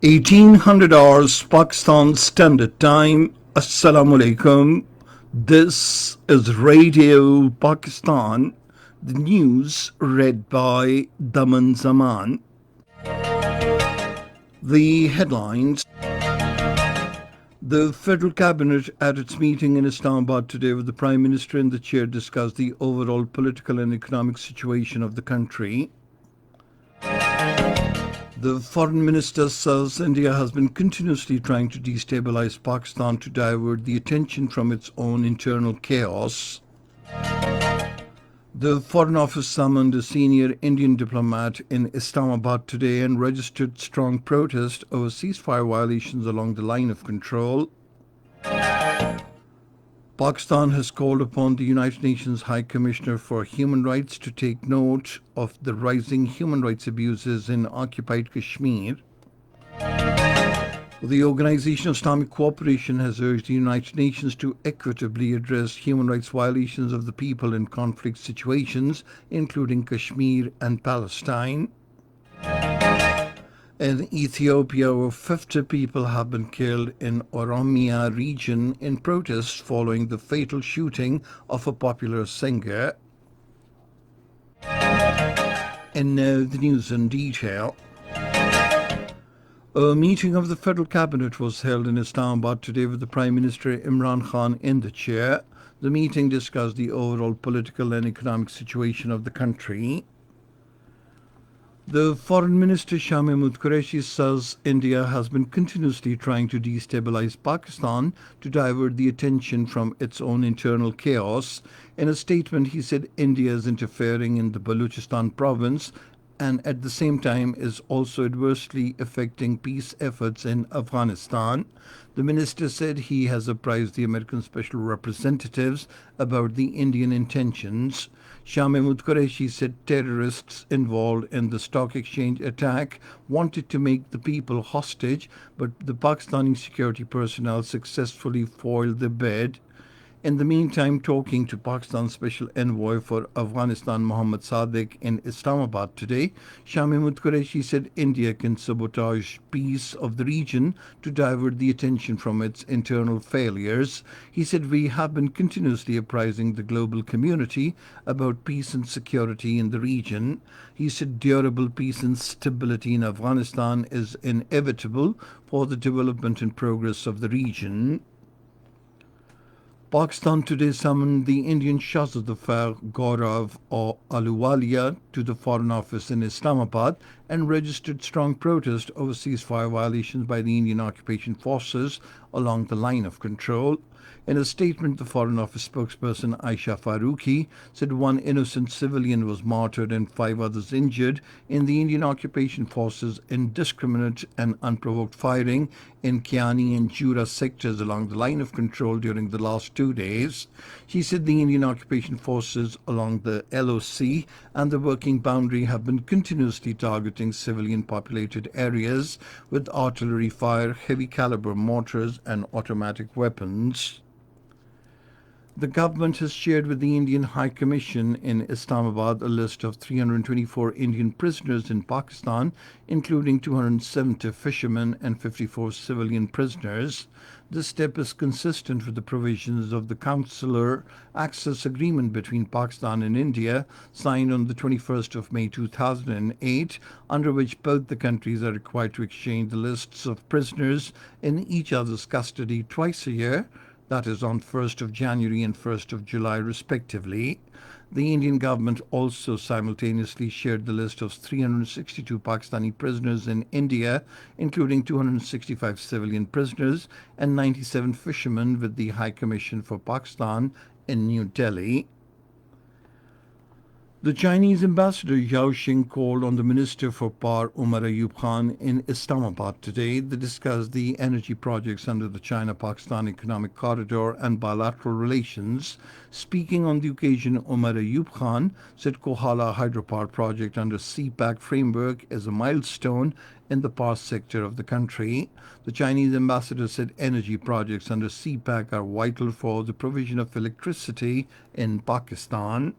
1800 hours Pakistan Standard Time. Assalamu alaikum. This is Radio Pakistan. The news read by Daman Zaman. The headlines. The Federal Cabinet at its meeting in Islamabad today with the Prime Minister and the Chair discussed the overall political and economic situation of the country. The Foreign Minister says India has been continuously trying to destabilize Pakistan to divert the attention from its own internal chaos. The Foreign Office summoned a senior Indian diplomat in Islamabad today and registered strong protest over ceasefire violations along the line of control. Pakistan has called upon the United Nations High Commissioner for Human Rights to take note of the rising human rights abuses in occupied Kashmir. The Organization of Islamic Cooperation has urged the United Nations to equitably address human rights violations of the people in conflict situations, including Kashmir and Palestine. In Ethiopia, over 50 people have been killed in Oromia region in protest following the fatal shooting of a popular singer. And now the news in detail. A meeting of the Federal Cabinet was held in Islamabad today with the Prime Minister Imran Khan in the chair. The meeting discussed the overall political and economic situation of the country. The Foreign Minister Shah Mahmood Qureshi says India has been continuously trying to destabilize Pakistan to divert the attention from its own internal chaos. In a statement, he said India is interfering in the Balochistan province and at the same time is also adversely affecting peace efforts in Afghanistan. The minister said he has apprised the American special representatives about the Indian intentions. Shah Mahmood Qureshi said terrorists involved in the stock exchange attack wanted to make the people hostage, but the Pakistani security personnel successfully foiled the bid. In the meantime, talking to Pakistan's Special Envoy for Afghanistan, Mohammad Sadiq, in Islamabad today, Shah Mahmood Qureshi said India can sabotage peace of the region to divert the attention from its internal failures. He said, "We have been continuously apprising the global community about peace and security in the region." He said durable peace and stability in Afghanistan is inevitable for the development and progress of the region. Pakistan today summoned the Indian Shahzad Gaurav Ahluwalia to the Foreign Office in Islamabad and registered strong protest over ceasefire violations by the Indian occupation forces along the line of control. In a statement, the Foreign Office spokesperson Aisha Farooqi said one innocent civilian was martyred and 5 others injured in the Indian occupation forces' indiscriminate and unprovoked firing in Kiani and Jura sectors along the line of control during the last 2 days. She said the Indian occupation forces along the LOC and the working boundary have been continuously targeting civilian populated areas with artillery fire, heavy caliber mortars and automatic weapons. The government has shared with the Indian High Commission in Islamabad a list of 324 Indian prisoners in Pakistan, including 270 fishermen and 54 civilian prisoners. This step is consistent with the provisions of the Consular Access Agreement between Pakistan and India, signed on the 21st of May 2008, under which both the countries are required to exchange the lists of prisoners in each other's custody twice a year, that is on 1st of January and 1st of July respectively. The Indian government also simultaneously shared the list of 362 Pakistani prisoners in India, including 265 civilian prisoners and 97 fishermen, with the High Commission for Pakistan in New Delhi. The Chinese ambassador Yao Xing called on the Minister for Power Umar Ayub Khan in Islamabad today to discuss the energy projects under the China-Pakistan Economic Corridor and bilateral relations. Speaking on the occasion, Umar Ayub Khan said Kohala hydropower project under CPAC framework is a milestone in the power sector of the country. The Chinese ambassador said energy projects under CPAC are vital for the provision of electricity in Pakistan.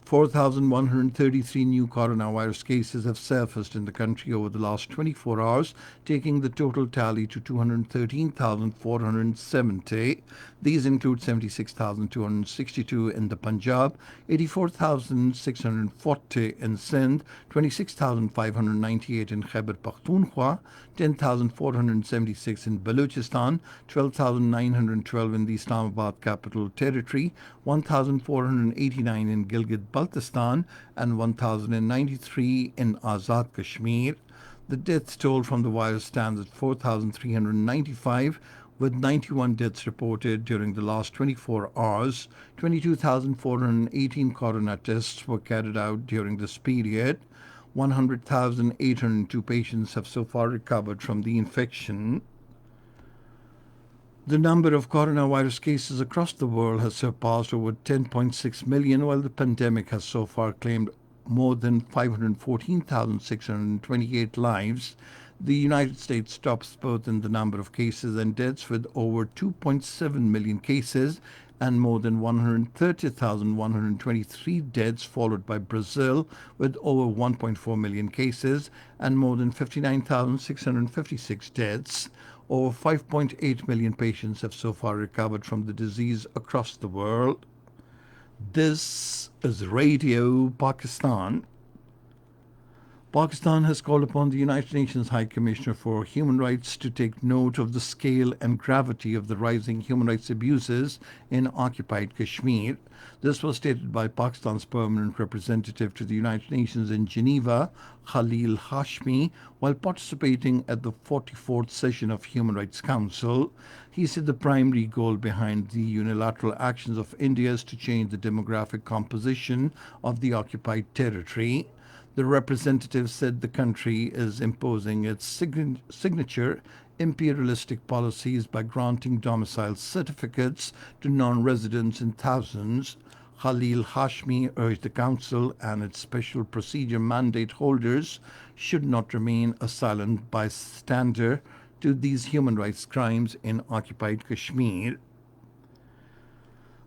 4,133 new coronavirus cases have surfaced in the country over the last 24 hours, taking the total tally to 213,470. These include 76,262 in the Punjab, 84,640 in Sindh, 26,598 in Khyber Pakhtunkhwa, 10,476 in Balochistan, 12,912 in the Islamabad Capital Territory, 1,489 in Gilgit-Baltistan, and 1,093 in Azad Kashmir. The death toll from the virus stands at 4,395, with 91 deaths reported during the last 24 hours. 22,418 corona tests were carried out during this period. 100,802 patients have so far recovered from the infection. The number of coronavirus cases across the world has surpassed over 10.6 million, while the pandemic has so far claimed more than 514,628 lives. The United States tops both in the number of cases and deaths with over 2.7 million cases and more than 130,123 deaths, followed by Brazil with over 1.4 million cases and more than 59,656 deaths. Over 5.8 million patients have so far recovered from the disease across the world. This is Radio Pakistan. Pakistan has called upon the United Nations High Commissioner for Human Rights to take note of the scale and gravity of the rising human rights abuses in occupied Kashmir. This was stated by Pakistan's permanent representative to the United Nations in Geneva, Khalil Hashmi, while participating at the 44th session of Human Rights Council. He said the primary goal behind the unilateral actions of India is to change the demographic composition of the occupied territory. The representative said the country is imposing its signature imperialistic policies by granting domicile certificates to non-residents in thousands. Khalil Hashmi urged the Council and its special procedure mandate holders should not remain a silent bystander to these human rights crimes in occupied Kashmir.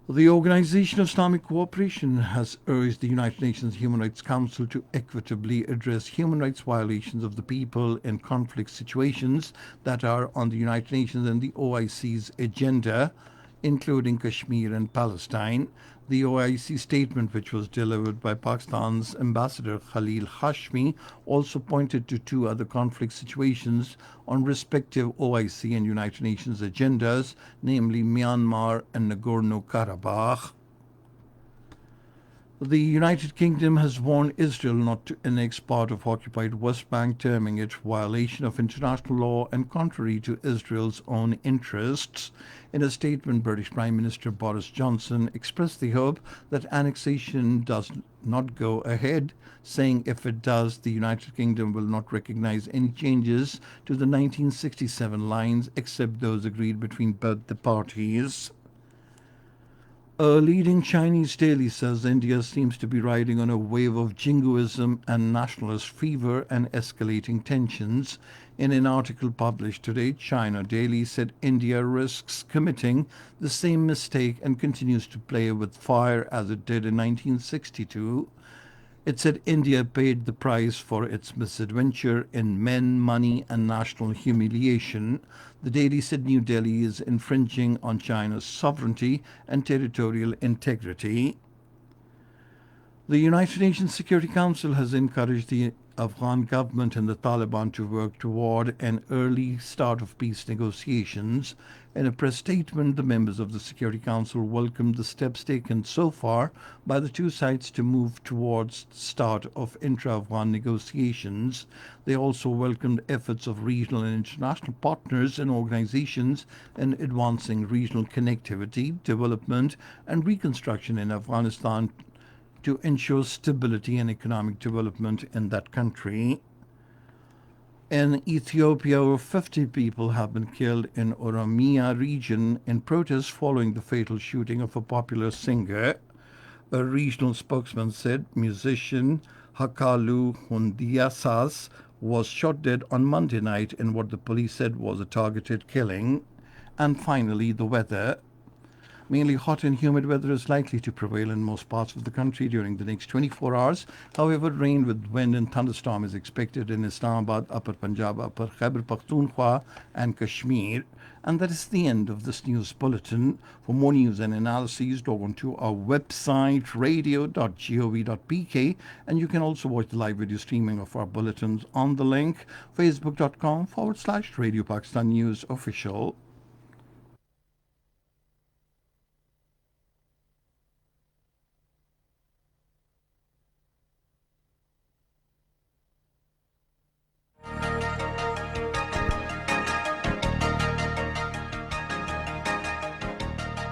The Organization of Islamic Cooperation has urged the United Nations Human Rights Council to equitably address human rights violations of the people in conflict situations that are on the United Nations and the OIC's agenda, including Kashmir and Palestine. The OIC statement, which was delivered by Pakistan's ambassador Khalil Hashmi, also pointed to two other conflict situations on respective OIC and United Nations agendas, namely Myanmar and Nagorno-Karabakh. The United Kingdom has warned Israel not to annex part of occupied West Bank, terming it violation of international law and contrary to Israel's own interests. In a statement, British Prime Minister Boris Johnson expressed the hope that annexation does not go ahead, saying if it does, the United Kingdom will not recognize any changes to the 1967 lines except those agreed between both the parties. A leading Chinese daily says India seems to be riding on a wave of jingoism and nationalist fever and escalating tensions. In an article published today, China Daily said India risks committing the same mistake and continues to play with fire as it did in 1962. It said India paid the price for its misadventure in men, money, and national humiliation. The Daily said New Delhi is infringing on China's sovereignty and territorial integrity. The United Nations Security Council has encouraged the Afghan government and the Taliban to work toward an early start of peace negotiations. In a press statement, the members of the Security Council welcomed the steps taken so far by the two sides to move towards the start of intra-Afghan negotiations. They also welcomed efforts of regional and international partners and organizations in advancing regional connectivity, development, and reconstruction in Afghanistan to ensure stability and economic development in that country. In Ethiopia, over 50 people have been killed in Oromia region in protest following the fatal shooting of a popular singer. A regional spokesman said musician Hakalu Hundiasas was shot dead on Monday night in what the police said was a targeted killing. And finally, the weather. Mainly hot and humid weather is likely to prevail in most parts of the country during the next 24 hours. However, rain with wind and thunderstorm is expected in Islamabad, Upper Punjab, Upper Khyber Pakhtunkhwa, and Kashmir. And that is the end of this news bulletin. For more news and analyses, log on to our website, radio.gov.pk, and you can also watch the live video streaming of our bulletins on the link, facebook.com/Radio Pakistan News Official.